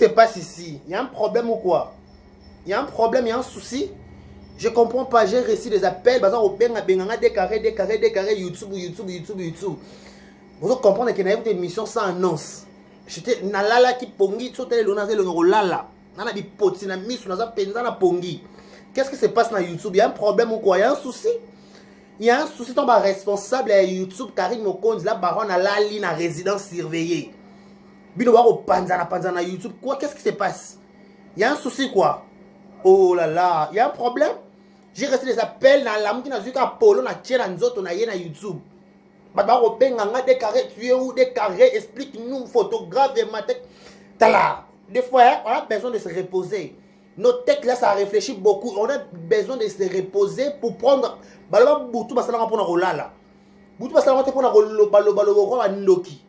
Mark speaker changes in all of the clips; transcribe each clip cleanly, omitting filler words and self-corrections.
Speaker 1: se passe ici? Il y a un problème ou quoi? Il y a un problème, il y a un souci? Je comprends pas, j'ai reçu des appels, bazar au benga benga des carrés, YouTube. Vous comprenez qu'il y a une émission sans annonce. J'étais nalala qui pongi, sauter le nazel le lala. Nana bi poti na misu na za penza na pongi. Qu'est-ce qui se passe dans YouTube? Il y a un problème ou quoi? Il y a un souci? Il y a un souci, ton responsable à YouTube, Karine Mokonzi, la baronne à la ligne à résidence surveillée. Bino waro panzana YouTube. Quoi? Qu'est-ce qui se passe? Il y a un souci quoi? Oh là là, il y a un problème? J'ai reçu des appels dans la mouki na zuka polo na tchela nzoto na yena YouTube. Baba benga des carrés, tu es où des carrés? Explique-nous, photographe et ma tête. Tala. Des fois, on a besoin de se reposer. Nos têtes là, ça réfléchit beaucoup. On a besoin de se reposer pour prendre. Balaba boutou basala pour na rolala. Boutou basala pour na rolo balo ndoki.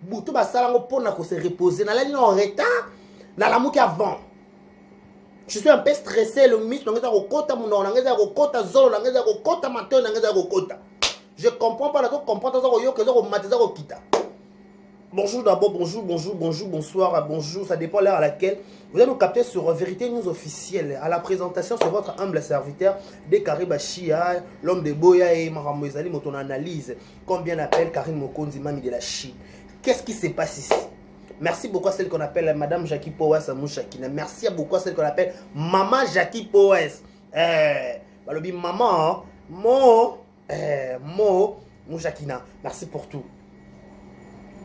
Speaker 1: Boutou basala pour na se reposer. Na la ligne en retard. Na la mouki avant. Je suis un peu stressé. Le ministre n'engage au kota mon n'engage au kota zolo n'engage au kota matin n'engage au kota. Je comprends pas la chose. Comprends pas ça que ça au matin au kita. Bonjour d'abord, bonjour, bonsoir, bonjour. Ça dépend l'heure à laquelle vous allez nous capter sur Vérité News officielle. À la présentation, c'est votre humble serviteur Décaré Bachia, l'homme de Boya et Maramouezali, mon analyse. Combien d'appels Karine Mokonzi, Mami de la Chi. Qu'est-ce qui se passe ici? Merci beaucoup à celle qu'on appelle Madame Jackie Powes Mouchakina. Merci beaucoup à celle qu'on appelle Maman Jackie Powes. Balobi maman, Mouchakina. Merci pour tout.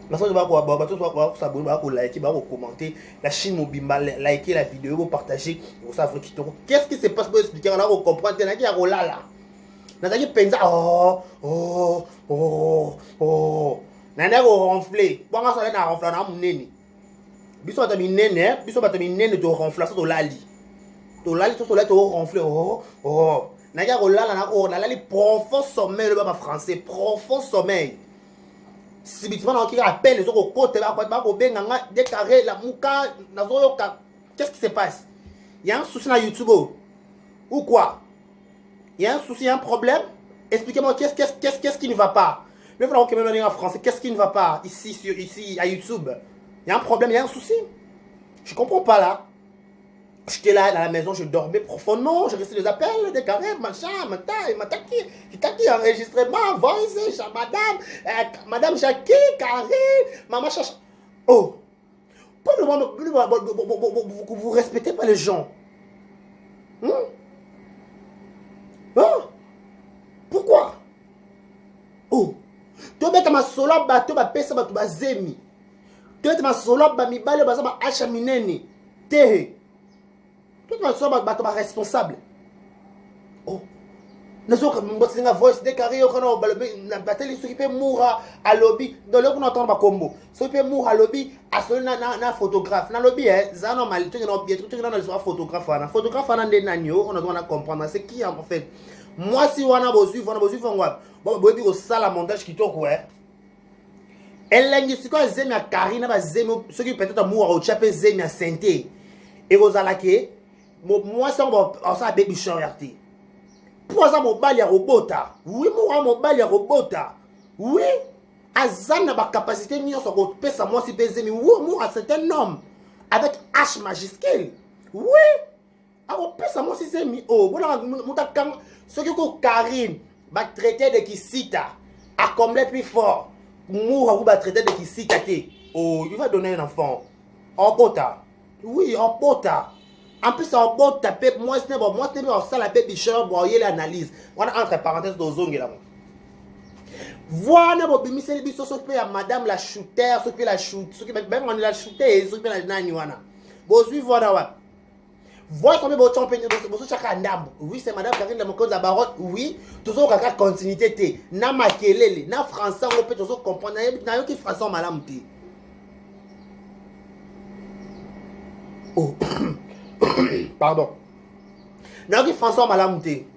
Speaker 1: Merci de commenter la chaîne Mobimba, liker la vidéo, vous partager, vous savez qu'est-ce qui se passe pour expliquer, on a comprendre, il y a là. Nathalie pensa nana ronfler. Bon ça na ronfler na munene. Biso ta minene, biso ba ta minene to ronfler so to lali. To lali to là to ronfler. Naya rolala na ko na lali profond sommeil le baba français, profond sommeil. Subitement on qui appelle les autres côté ba ko benga décarré la muka na zo yoka. Qu'est-ce qui se passe? Il y a un souci na YouTube ou quoi? Il y a un souci, il y a un problème? Expliquez-moi qu'est-ce qui ne va pas? Le frère qui me venir en français, qu'est-ce qui ne va pas ici à YouTube? Il y a un problème, il y a un souci. Je comprends pas là. J'étais là dans la maison, je dormais profondément, j'ai reçu des appels, des carrés, machin, qui enregistrement, voice, madame Jackie, carré, maman cherche. Oh, vous respectez pas les gens. Pourquoi? Oh, tu as ma solo bateau, ma pesa, ma zemi. Tu as ma solo ba mi bale, ma acha mineni. Tehe. Tu as ma solo bateau, ma responsable. Oh, nous avons voice décarré, na bateli ceux qui peut mourir à lobby. Dans le qu'on entend ma combo. Ceux qui peut mourir à lobby, à celui na photographe. Na lobby, ça normal. Tu as un photographe. Un photographe, on a des nagnos, on doit comprendre. C'est qui en fait? Moi, si on a besoin, bon, au sala montage qui tourne, ouais. Elle a dit que Zemi a Karina, ceux qui peut-être amour au chapé Zemi a Santé. Et aux alakés, moi, ça, on s'en a baby charité. Pour ça, mon bal, il y a robota. Oui, moi, mon bal, il y a robota. Oui, Azan n'a pas capacité, ni on s'en repère, ça, moi, si Zemi. Oui, moi, c'est un homme. Avec H majuscule. Oui. Alors, ça, moi, si Zemi. Oh, voilà, ce que Karine va traiter de Kisita à combler plus fort. Moura va traiter de Kisita. Oh, il va donner un enfant. En bota. Oui, en bota. En plus, en bota, moi, c'est bon. Moi, c'est bon. Ça, la baby show, bon, il y a l'analyse. On a entre parenthèses dans zone là. Voilà, bon, c'est le biso, s'occuper à madame la shooter, s'occuper la shoot, s'occuper même on la shooter, s'occuper la naniwana. Bon, voilà. Voilà combien de temps oui, c'est madame Karine de Mokonzi la baronne. Oui, toujours la continuité. Na makelele, na français, on peut toujours comprendre. Na yo qui français madame té. Oh, pardon. Na yo qui français madame té.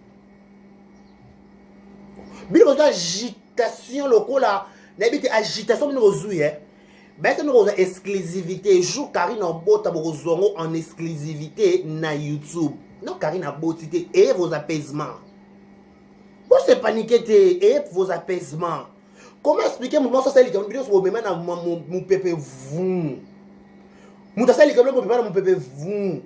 Speaker 1: Bilo agitation lokola, na bité agitation no zouy hein. Ben c'est une exclusivité. Joue Karine en bota en exclusivité na YouTube. Non, Karine a beauté et vos apaisements. Vous se paniquez et vos apaisements. Comment expliquer mon ça c'est les vidéos sur mon pépé vous. Mutasali comme le papa mon bébé vous.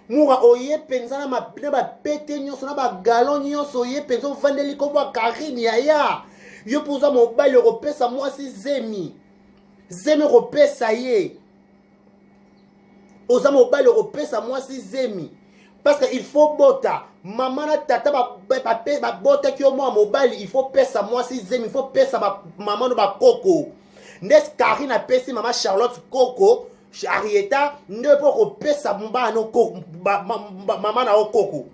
Speaker 1: Moura oye pensa na ma pete nyonso na ba galon nyonso oye pensa vandeli ko ba Karine yaya. Yo poza mobile repesa moi si zemi. Zemi repesa ye. Oza mobile repesa moi si zemi. Parce qu'il faut bota. Maman na tata ba bota ki au moins mobile, il faut pesa moi si zemi, il faut pesa ba maman no ba koko. Nes Karine a pesi maman Charlotte koko. Arieta ne peut repesa mba no koko maman na koko.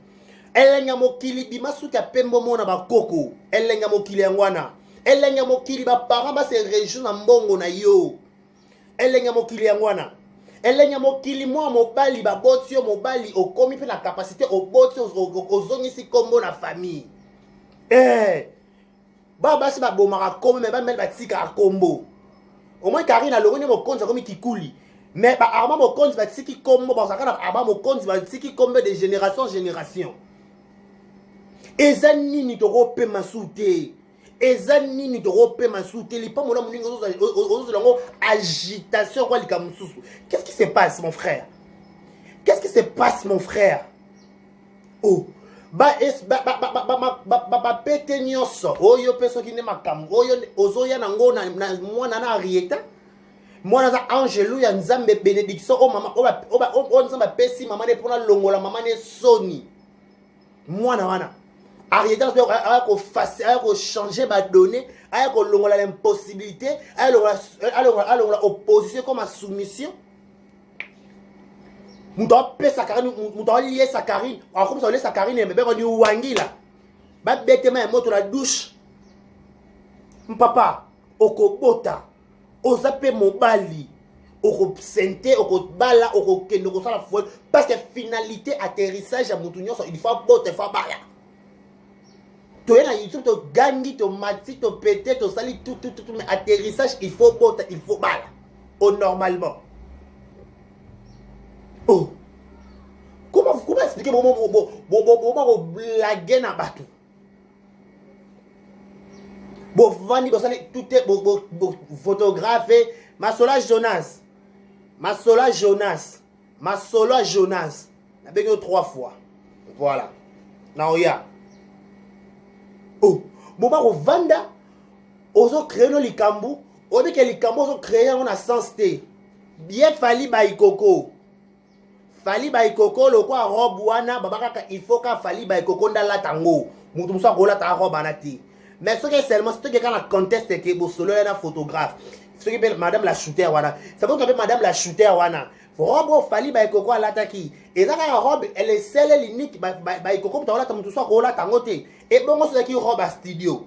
Speaker 1: Elenga mokili bimasuka pembo mona ba koko. Elenga mokili ngwana. Elenga mokili ba parents ba se région na mbongo na yo. Elenga mokili ngwana. Elenga mokili moi mobali ba boti yo mobali okomi pe na capacité o boti ozongisi kombo na famille. Baba si ba bomaka kombo mais ba mel ba tika kombo. Au moins Karine a le revenu mon compte comme Kikuli. Mais bah arma mon compte va tiki kombo ba sakana arma mon compte va tiki kombo de génération en génération. Ezani ni to rope masouté. Ezani ni to rope masouté. Li pas mon nom ningo ozo agitation quoi likamususu. Qu'est-ce qui se passe mon frère? Qu'est-ce qui se passe mon frère? Oh ba pete nyonso oyo peso ki ne makambo oyo ozoya nango na mwana na Arieta mwana za Angelo ya Nzambe bénédiction o mama o Nzambe pesi mama ne pona longola mama ne soni mwana wana Arieta a ko face a ko changer ba donner a ko longola l'impossibilité a longola opposition comme soumission. Mouta pesa Karine, mouta lié sa Karine. En comme ça lié sa Karine, bébé on dit wangi là. Ba bête ma moto la douche. Papa, oko bota. Ozape mobali. Oko sente, oko bala, oko kendo ko sala folle parce que finalité atterrissage à moutounyo il faut bota, il faut bala. To yena YouTube to gangi to mati to pété to sali tout mais atterrissage il faut bota, il faut bala. Au normalement. Oh, comment expliquer comment blaguer na bateau? Bon, Vani, tout est photographe, Masola Jonas, la bénédiction 3 fois. Voilà. Naoya. Oh, bon, Vanda, oso créer le likambu, on dit que likambu oso créer on a sens té. Bien fali baikoko. Fali baikoko lo kwa robe wana babaka il faut ka fali baikoko ndala tango mutu musa kola ta robe anati mais ce que seulement ce que quand la conteste que bo solo na photographe ce que madame la shooter wana c'est bon que madame la shooter wana robe fali baikoko alata ki et ça la robe elle est celle l'unique baikoko ta wala mutu so kola tango te et bongo ce qui robe à studio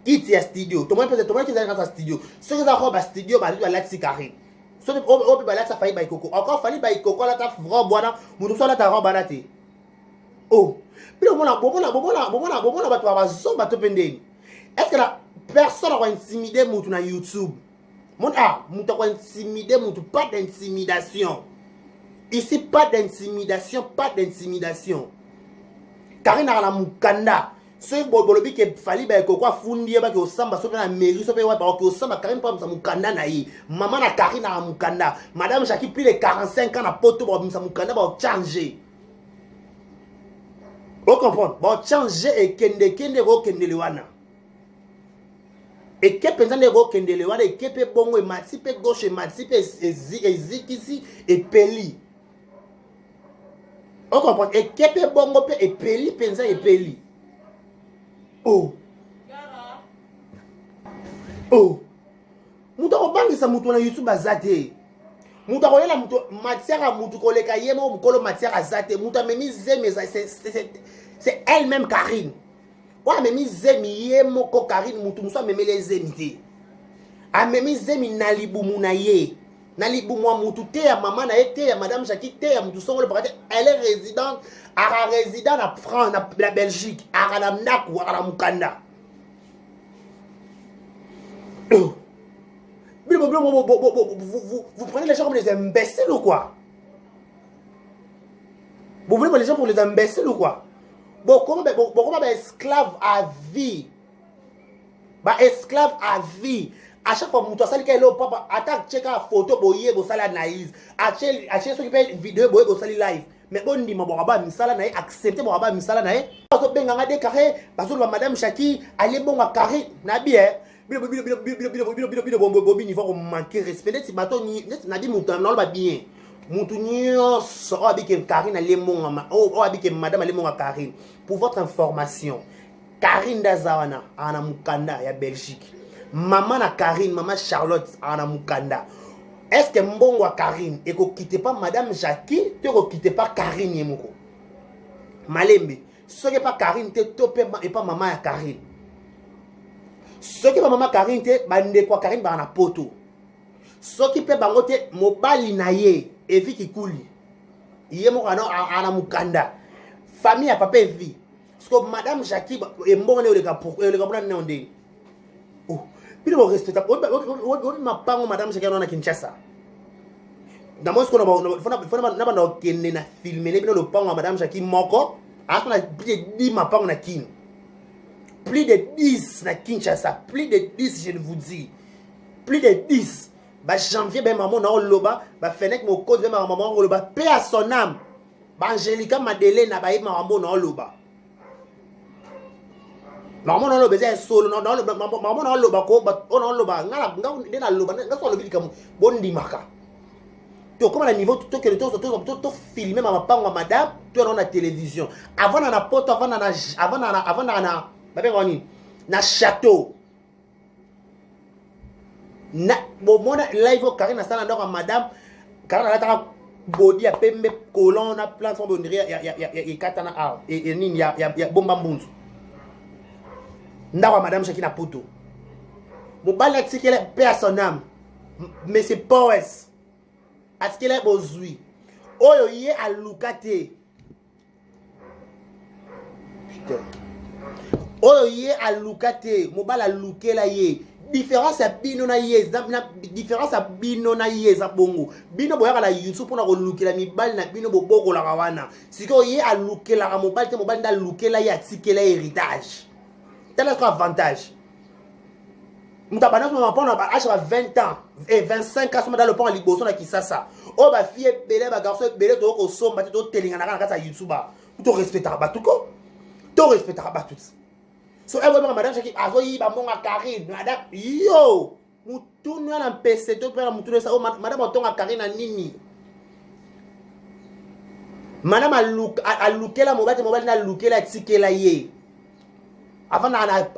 Speaker 1: kiti ya studio to moi peut-être to moi qui dans studio ce que ça robe à studio ba lui la Karine. So obi ba la fayi baikoko encore fali baikoko la ta robe wana mutu so la ta robe na te oh puis bomona bato ba zomba to pendeni est-ce que la personne va intimider mutu na YouTube mutu va intimider mutu pas d'intimidation ici pas d'intimidation Karine na mukanda so bolobi ke fali ba ko kwa fundi ba ke osamba so na mairie so pe wa ba ke osamba Karine pa mukanda na yi maman na Karine na mukanda madame Jackie plus de 45 ans na poto ba mukanda ba changer vous comprenez ba changer et kende ro kende lewana et ke penza ne ro kende lewana et ke pe bongo e mati pe gauche e mati pe ezikisi et peli vous comprenez et ke pe bongo pe et peli penza et peli. Oh. Mutu obangisa mutu na YouTube azate. Mutu akoyela mutu matière mutu koleka yemo mukolo matière azate. Mutu amemi zemi c'est elle-même Karine. Wa amemi zemi yemo ko Karine mutu muso amemi les zemi te. Amemi zemi na libumu na ye. Na libumu wa mutu te ya maman na ye te ya madame Jackie te ya mutu songolo pakate. Elle est résidente résident en France, la Belgique, à la Mnaku, à la Mukanda. Vous prenez les gens comme des imbéciles ou quoi? Vous voulez les gens pour les imbéciles ou quoi? Comment esclave à vie? Esclave à vie. À chaque fois mutu asali ka elo papa attaque cheka photo boye bosala analyse ache soki pe vidéo boye bosali live mais bondima bokaba misala na ye accepter bokaba misala na ye bazo benganga de carré bazo ba madame Shaki aller bonga carré na bien bobini faut manquer respect net bato net na di mutu na ba bien mutu nyonso o abike Karine aller bonga o abike madame aller bonga Karine. Pour votre information, Karine Dazawana ana mukanda ya Belgique. Maman na Karine, maman Charlotte ana mukanda. Est-ce que mbongo wa Karine et ko quitte pas madame Jackie, te ko quitte pas Karine yemoko. Malembe, ce qui pas Karine te topé et pas maman ya Karine. Ce qui pas maman Karine te bande kwa Karine ba na poto. Ce qui peut bangote mobali na ye et vi ki kuli. Yemoko ana mukanda. Famille a papa vie. Parce que madame Jackie est morte le gars pour le gars non de. Oh, puis le respect. Ma part madame Jackie on a Kinshasa. Dans moi ce qu'on a na kende na filmer les le pan madame Jackie moko. A on a plus de 10 ma part on a kin. Plus de 10 na Kinshasa, plus de 10 je vous dis. Plus de 10. Ba janvier ben maman na loba, ba fenek mo cause ben maman loba paix à son âme. Angelica Madeleine na baï maman na loba. Maman na loba c'est solo na loba maman na loba ko on na loba ngala na loba na so lobi comme bondi maka. To comme à niveau tout que tout filmer maman pa madame tu on na télévision. Avant na porte avant na ba ben oni na château. Na bon mona live au Karine na sala ndoko madame Karine na body a pembe colon na plan son bondiri ya katana a et nini ya bomba mbunzu ndawa madame Shaki na poto mobali atikele paix à son âme mais c'est Powes atikele bozui oyo ye alukate putain oyo ye alukate mobali alukela ye différence à bino na yes na différence à bino na yes bongo bino boyaka la YouTube pona ko lukela mibali na bino boboko la kawana siko ye a lukela ka mobali te mobali nda lukela ya tikela héritage tel est avantage mutabana so mapona ba âge 20 ans et 25 ans so dans le pont liboso na Kisasa o ba fille belé ba garçon belé to ko somba te to telinga na kata YouTube to respecter ba tout ko to respecter ba tout. So every madame Shaki azoyi ba monga Karine madame yo mutu nwa na PC to pera mutu sa o madame otonga Karine nini madame alukela mobali na lukela tikela ye avant la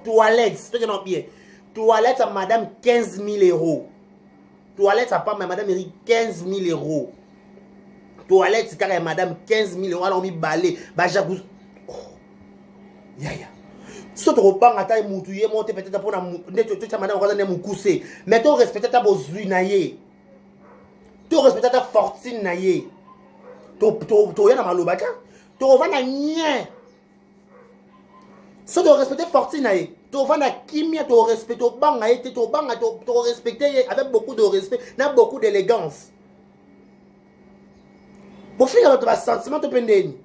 Speaker 1: toilette to non bien toilette à madame 15 000 euros toilette à pas madame Eric 15 000 euros toilette car madame 15 000 euros alors mi balé ba jacuzzi. Yaya. So to repanga ta mutu ye monte peut-être pour na neto ta madame ko na mukuse mais to respecter ta bozui na ye to respecter ta fortune na ye to ya na maloba ka to va na nye so to respecter fortune na ye to va na kimia to respecter banga ye to banga to respecter avec beaucoup de respect na beaucoup d'élégance pour faire notre sentiment to pendeni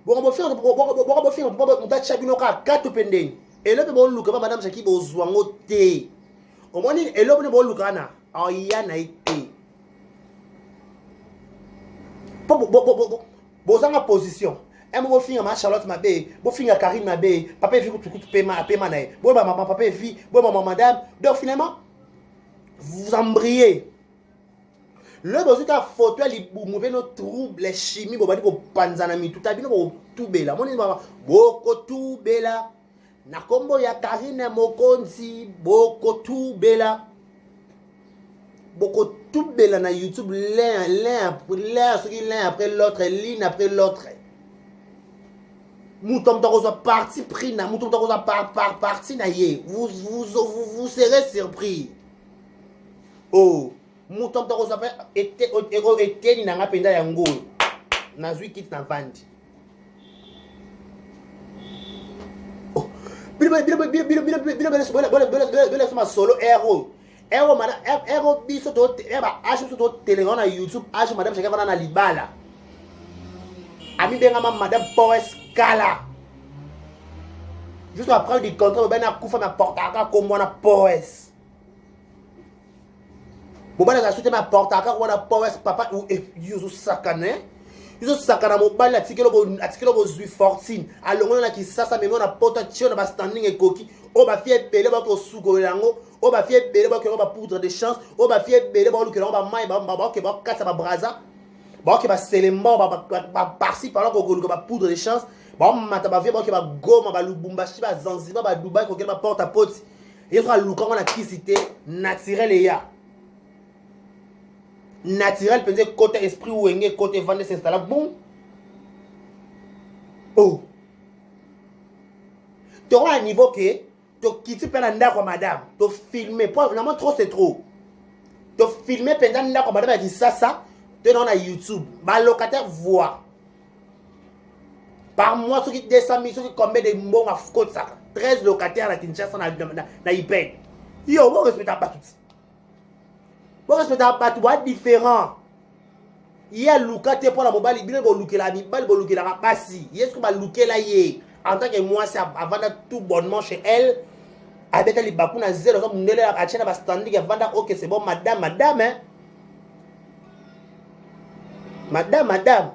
Speaker 1: bon on faire on t'a chabino ka 4 pendeni et là bon luka madame Shaki bozwango te au moins et là bon luka na aya na été bozanga position et mo finga ma Charlotte mabe bo finga Karine mabe papa vi tout paiement na bo maman papa vi bo maman madame donc finalement vous embrayez. Le besoin ka photo ali mouve no trouble chimie bo badi ko panzana mi tout abino bo tubela moni baba boko tubela na kombo ya Karine Mokonzi boko tubela na YouTube l'un après l'autre ligne après l'autre mouton to ko parti pris na mouton to ko parti na ye vous serez surpris. Oh mouton to ko était ni na penda yango na zui kit na vandi. Oh bila sama solo héros mana héros biso to eba acho to téléphone na YouTube acho madame Shaki na libala ami benga madame Powes Kala Juste après du contrat, ben na kufa ma portaka comme moi na POS. Mobile a soutenu ma portaka comme na POS papa ou yuzu sakane. Yuzu sakana mobile atikelo bo zui fortune. Alongo na kisasa memo na pota tio na ba standing e koki. O ba fie belé ba ko suko yango. O ba fie belé ba ko ba poudre de chance. O ba fie belé ba ko ba mai ba ke ba kasa ba braza. Ba ke ba selemba ba parsi par là ko ba poudre de chance. Ba mata ba vie ba ke ba goma ba lubumbashi ba Zanzibar ba Dubai ko ke ba porte à porte. Et sera lukango na kisité naturel ya. Naturel peut-être côté esprit ou côté vendre s'installer bon. Oh. Tu auras un niveau que tu quittes pendant quoi madame, tu filmer pas vraiment trop c'est trop. Tu filmer pendant quoi madame dit ça tu dans la YouTube, ma locataire voit. Par mois ceux qui 200 000 ceux qui combien de bons à côté ça 13 locataires à Kinshasa na IPN. Yo, bon respect pas tout. Bon respect pas tout, c'est différent. Il y a locataire pour la mobile, il faut looker la mobile, il looker la passi. Il est-ce que va looker là yé en tant que moi c'est avant de tout bonnement chez elle. Avec les bakuna zéro ça mundele a chena ba standing avant OK c'est bon madame hein. Madame.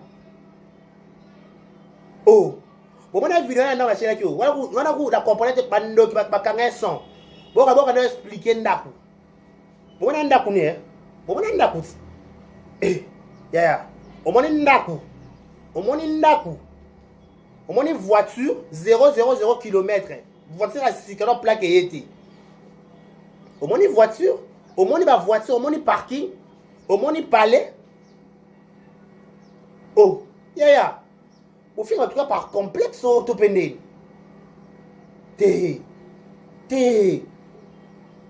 Speaker 1: Oh. Bon on a vidéo dans la chaîne qui wana ku la componente bando ki bakanga son. Boka no expliquer ndaku. Bon on ndaku ne. Bon on ndaku. Ya. Omoni ndaku. Omoni voiture 000 km. Voiture à 6 km plaque été. Omoni voiture, omoni ba voiture, omoni parking, omoni palais. Oh, ya. Au final, en tout cas, par complexe, tout pendé.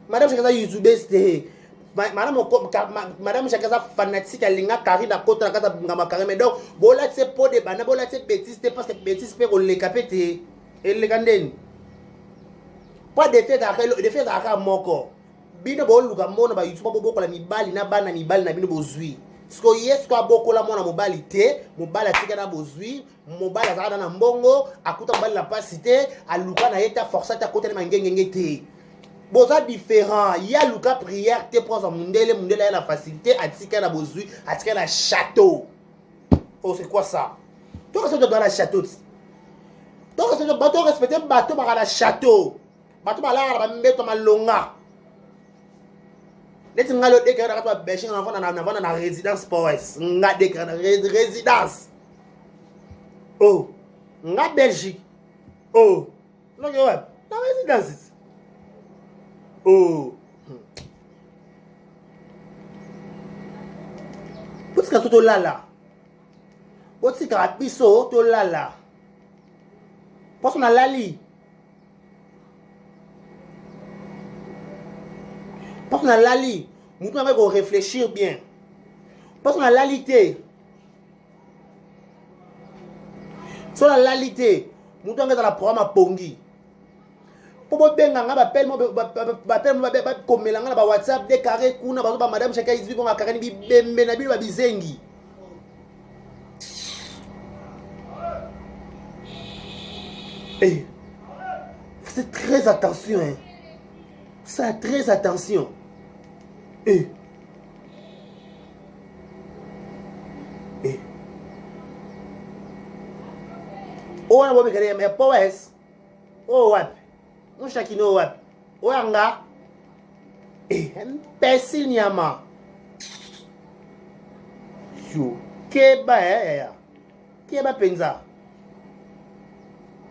Speaker 1: Madame Chakaza YouTubeuse, Madame Chakaza fanatique, elle a carré la côte, la casa ngama carré. Mais donc, bola c'est pour des bananes, bola c'est bêtise, parce que bêtise peut le capter. Et le ganden. Pas de fait d'arrêt mon corps. Bino bo luka mona ba YouTube bo ko la mibali na bana mibali na bino bozui. Sko yes ko aboko la mona mobali te, mobali atika na bozui, mobali azaka na mbongo, akuta mobali la pasité, aluka na yeta força ta côté na ngengenge te. Boza différent, il y a luka prière te pour ça mundele a la facilité, atika na bozui, atika na château. Oh c'est quoi ça? Toi que dans la château. Toi que bateau respecter bateau ba la château. Bateau ba la ba mbeto malonga. Let nga lo déclarer à Belgique na résidence POS. Nga déclarer résidence. Oh, nga Belgique. Oh, non yo la résidence. Oh. Parce que tout là. Parce que biso to là. Parce qu'on a lali. Parce qu'on a lali, nous devons réfléchir bien. Parce qu'on a lalité. Sur la lalité, nous devons dans la programme à Pongi. Pour bien nga appelle moi comme melanga ba WhatsApp déclaré kuna ba madame chaka izbi bon akakani bi bembe na bi ba bizengi. Eh. Faites très attention hein. Ça très attention. Oh, on va me dire, mais POS. Oh, ouais. On chacun ouais. Oh, anga. Imbécile, nyama. Yo. Keba, Keba penza.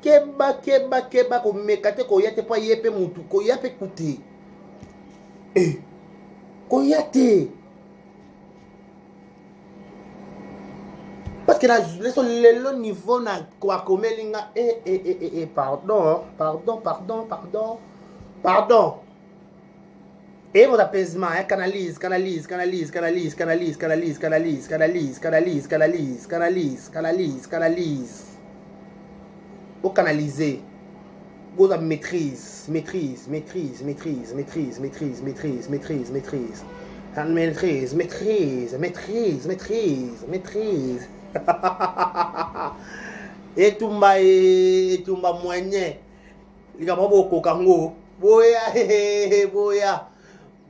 Speaker 1: Keba, ko mekate ko yate pa yepe mutu, ko yape kuti. Koyate. Parce que le niveau na quoi comme linga pardon. Et mon apaisement canalise. Pour canaliser. Vous avez maîtrise. Et tout m'a moyen. likambo bokoka ngo boya boya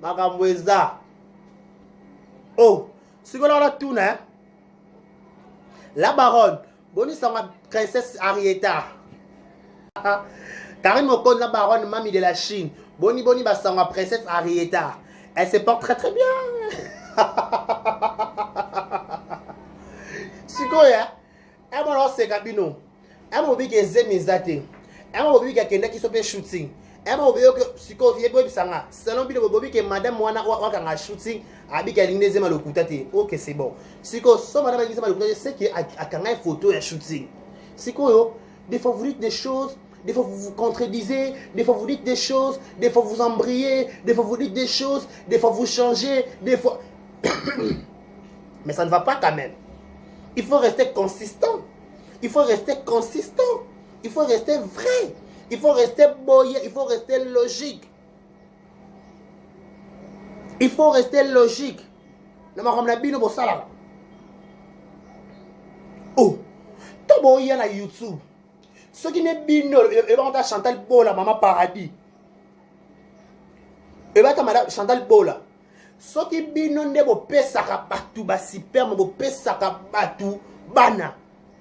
Speaker 1: makambo eza oh sikola la tuna la baronne boni sanga princesse Arieta Karim Okon la baronne mamie de la Chine boni basanga princesse Arieta elle se porte très très bien sikoya emo no se kabino emo bi ke zemizate emo bi ke kende ki so pe shooting emo bi ke siko vie bo bisanga selon bi bo ke madame wana wakanga shooting abi ke lingine zema lokuta te OK c'est bon siko so madame lingine zema lokuta c'est que akanga photo et shooting siko yo des fois vous dites des choses des fois vous vous contredisez, des fois vous dites des choses, des fois vous embrayez, des fois vous dites des choses, des fois vous changez, des fois mais ça ne va pas quand même. Il faut rester consistant. Il faut rester consistant. Il faut rester vrai. Il faut rester boyé. Il faut rester logique. Il faut rester logique. Oh, tu boyé na YouTube. Ce qui n'est bino, et ben Chantal Bola, maman paradis. Et ben madame Chantal Bola. Ce qui bino ne bo pesa ka batu ba super mo bo pesa ka batu bana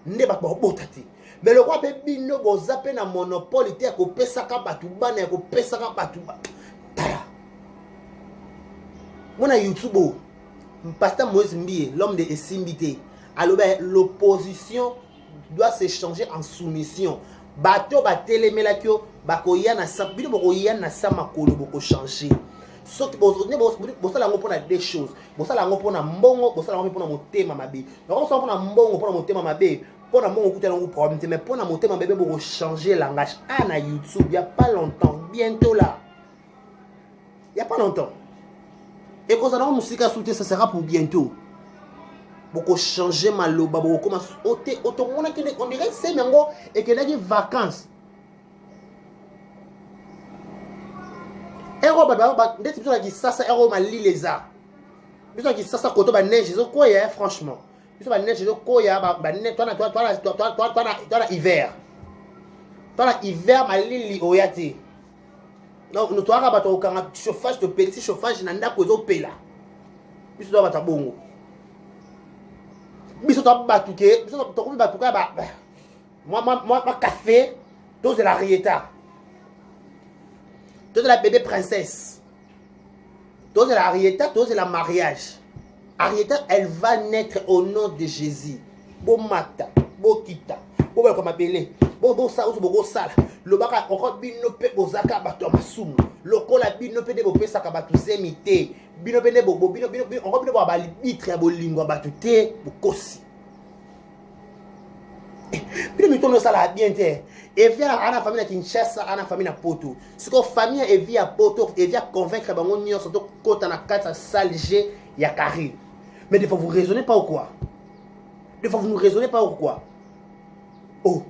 Speaker 1: ne ba botati. Mais le roi pe bino bo zape na monopole te ko pesa ka batu bana ko pesa ka batu ba. Tala. Mona YouTube pasteur Moïse Mbie, l'homme de Esimbité. Alors l'opposition doit se changer en soumission. Bato ba telemela kyo ba koya na sa bino bo koya na sa makolo bo changer. Soki bosala yango mpona des choses bosala yango mpona mbongo bosala yango mpona motema mabe donc osala mpona mbongo mpona motema mabe mpona mbongo okutana yango problème te mais mpona motema mabe boko changer langage na YouTube il y a pas longtemps bientôt là il y a pas longtemps et quand ça va musika soute ça sera pour bientôt boko changer maloba boko commence otomona que on dirait c'est yango et que les vacances ero baba ndeti biso ki sasa ero mali les arts biso ki sasa koto ba neige zo koya franchement biso ba neige zo koya ba neige toi hiver mali li oyati donc nous toi ba to kanga chauffage de petit chauffage na ndako zo pela biso to ba ta bongo biso to ba tuke biso to ko ba tuka ba moi café dose de la Arieta. Dose de la bébé princesse. Dose de la Arieta, dose de la mariage. Arieta, elle va naître au nom de Jésus. Bon mata, bon kita, bon comme appelé, bon ça ou bon sala. Le baka encore bino pe bozaka bato masumu. Le kola bino pe de bo pesa ka bato zemité. Bino pe de bo bino encore bino ba litre bo lingwa bato te bo kosi. Bino mi tono sala bien te. Et vient à la famille à Kinshasa, à la famille à Poto. Ce que la famille est via Poto, et vient convaincre que nous sommes tous dans la carte salgée, il y a carré. Mais des fois vous raisonnez pas ou quoi? Des fois vous ne raisonnez pas ou quoi? Oh.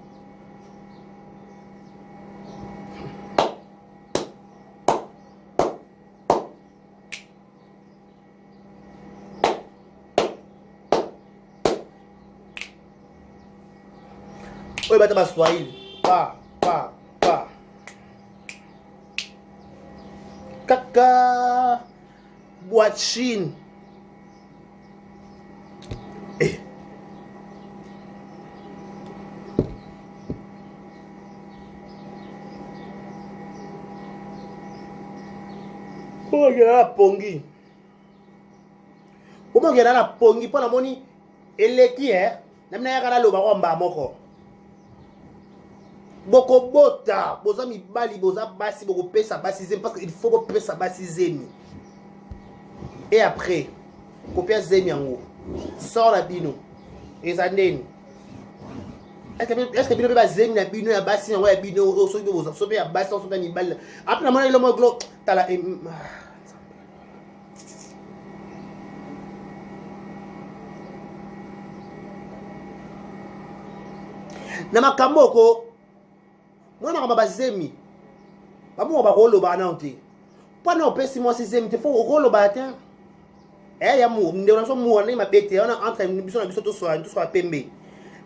Speaker 1: Oui, bah, tu vas soigner. Pa. Kaka boîte Chine. Eh. Comment il y a la pongi? Comment il y a la pongi pour la moni? Et les qui est? N'a pas la loba romba moko. Boko bota, boza mi bali, boza basi, boko pesa basi zemi, parce qu'il faut que pesa basi zemi. Et après, copia zemi en haut. Sors la bino. Et ça n'est. Est-ce que bino ba zemi na bino ya basi en haut ya bino, so bino boza, so bien ya basi, so bien mi bali. Après la monnaie, le mot glo, t'as la. Namakamoko. Moi, je suis zemi. Je suis rolo banante. Pendant que je suis zemi, il faut rolo banante. Eh, ya mu, ndé on so mu on ma bête, on entre biso na biso to so pembe.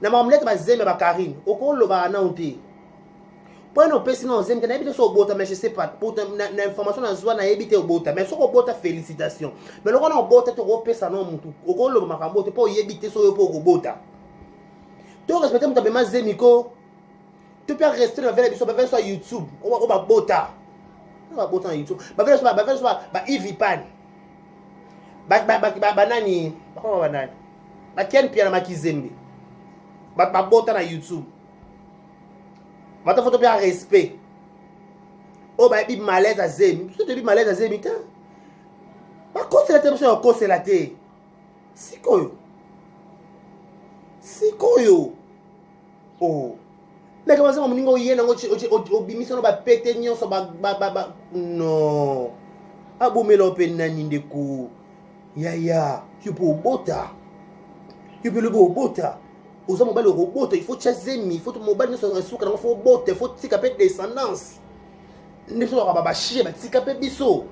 Speaker 1: Na ma omelette ba zemi ba Karine. O ko lo banante. Pour nous opesi non zem na ebite so obota mais je sais pas pour na information na zwa na ebite obota mais so obota félicitations mais le na obota to opesa non mutu okolo makambo te po yebite so yo po obota to respecter mutu bema zemiko tu peux rester dans la biso ba sur YouTube on ba bota na YouTube ba Ivy Pan ba nani ba nani ba Ken Pia na Makizembe ba bota na YouTube. Maintenant, il faut bien respect. Oh, bah, il malaise à Zemi. Tu te dis malaise à Zemi, t'as? Bah, quand c'est la tête, c'est la tête. Si quoi? Si quoi? Oh. Mais comment ça, mon ningo yé, au bimission, on va péter, on va non. Ah, bon, mais l'on peut nani de coup. Ya, tu peux au bota. Tu peux le beau bota. Aux hommes le robot, il faut chasser, il faut que mon mobile ne soit pas il faut bot, il faut ticaper descendance. Ne soit pas chier, mais ticaper biso.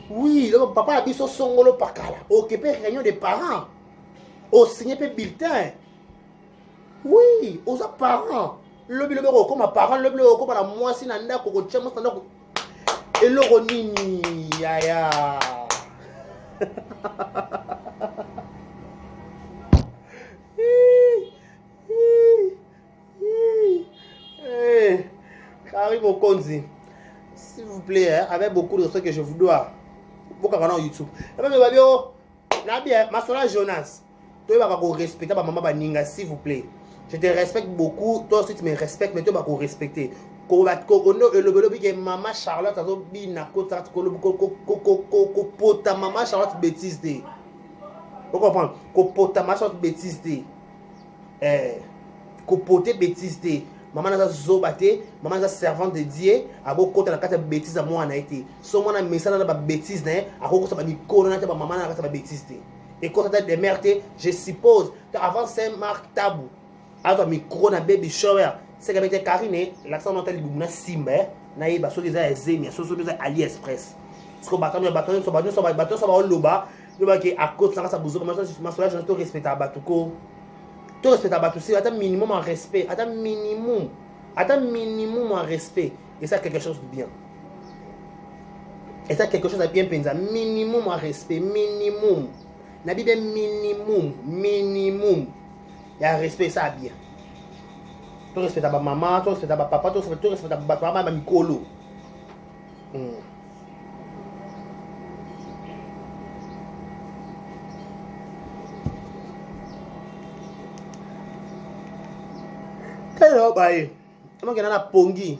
Speaker 1: Oui, le papa a biso son le pakala. Occuper réunion des parents. Au signer pe bulletin. Oui, aux parents. Le bureau comme parent, le bureau comme la moi si nanda ko chamo standa ko. Et le ronini ya. Karim Okonzi, s'il vous plaît, hein, avec beaucoup de respect que je vous dois, beaucoup de YouTube. Ma soeur Jonas, tu vas respecter ma maman Baninga, s'il vous plaît. Je te respecte beaucoup, toi aussi tu me respectes, mais tu vas respecter. Le maman Charlotte, maman Charlotte bêtise. Vous comprenez? Kopota maman Charlotte bêtise. Kopote bêtise. Maman a zobate, maman a servante de Dieu, a beaucoup de la carte bêtise à moi en été. So moi na message na ba bêtise né, a beaucoup ça ba micro na ba maman na carte ba bêtise. Et quand tu des mères, je suppose que avant Saint-Marc Tabou, avant micro na baby shower, c'est que avec Karine, l'accent mental du na simba, na yeba so des azemi, so des AliExpress. Parce que bâton so ba loba, le ba qui à cause ça ça bouzo comme ça, ma soeur je te respecte à batuko. Tu respectes à Batousi, attends minimum en respect, attends minimum en respect. Et ça, quelque chose de bien. Et ça, quelque chose de bien pensé. Minimum en respect, minimum. La Bible minimum. Il y a un respect, ça bien. Tu respectes à ma maman, tu respectes à ma papa, tu respectes à ma maman, à ma micolo. Hello, bye. I'm going to pongi.